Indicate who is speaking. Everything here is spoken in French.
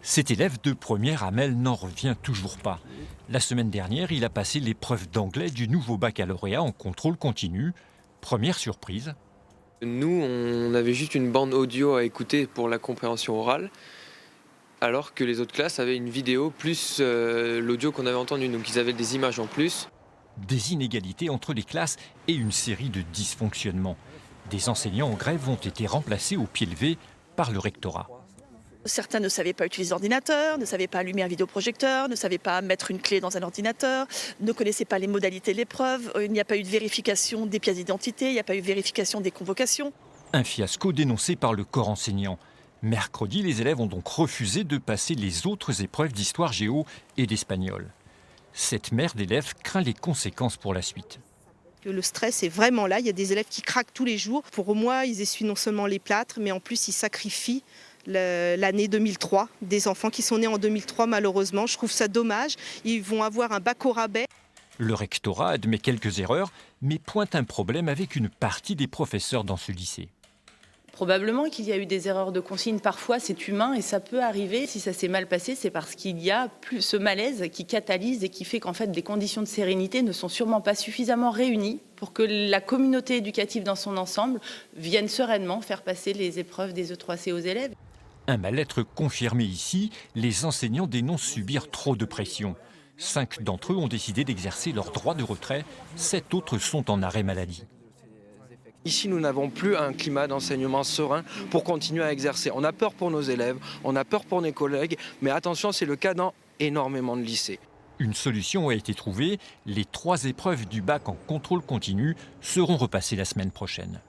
Speaker 1: Cet élève de première Amel n'en revient toujours pas. La semaine dernière, il a passé l'épreuve d'anglais du nouveau baccalauréat en contrôle continu. Première surprise.
Speaker 2: Nous, on avait juste une bande audio à écouter pour la compréhension orale, alors que les autres classes avaient une vidéo plus l'audio qu'on avait entendu, donc ils avaient des images en plus.
Speaker 1: Des inégalités entre les classes et une série de dysfonctionnements. Des enseignants en grève ont été remplacés au pied levé par le rectorat.
Speaker 3: Certains ne savaient pas utiliser l'ordinateur, ne savaient pas allumer un vidéoprojecteur, ne savaient pas mettre une clé dans un ordinateur, ne connaissaient pas les modalités de l'épreuve. Il n'y a pas eu de vérification des pièces d'identité, il n'y a pas eu de vérification des convocations.
Speaker 1: Un fiasco dénoncé par le corps enseignant. Mercredi, les élèves ont donc refusé de passer les autres épreuves d'histoire géo et d'espagnol. Cette mère d'élèves craint les conséquences pour la suite.
Speaker 4: Le stress est vraiment là. Il y a des élèves qui craquent tous les jours. Pour moi, ils essuient non seulement les plâtres, mais en plus, ils sacrifient l'année 2003. Des enfants qui sont nés en 2003, malheureusement. Je trouve ça dommage. Ils vont avoir un bac au rabais.
Speaker 1: Le rectorat admet quelques erreurs, mais pointe un problème avec une partie des professeurs dans ce lycée.
Speaker 5: Probablement qu'il y a eu des erreurs de consigne, parfois c'est humain et ça peut arriver. Si ça s'est mal passé, c'est parce qu'il y a plus ce malaise qui catalyse et qui fait qu'en fait des conditions de sérénité ne sont sûrement pas suffisamment réunies pour que la communauté éducative dans son ensemble vienne sereinement faire passer les épreuves des E3C aux élèves.
Speaker 1: Un mal-être confirmé ici, les enseignants dénoncent subir trop de pression. 5 d'entre eux ont décidé d'exercer leur droit de retrait, 7 autres sont en arrêt maladie.
Speaker 6: Ici, nous n'avons plus un climat d'enseignement serein pour continuer à exercer. On a peur pour nos élèves, on a peur pour nos collègues, mais attention, c'est le cas dans énormément de lycées.
Speaker 1: Une solution a été trouvée, les 3 épreuves du bac en contrôle continu seront repassées la semaine prochaine.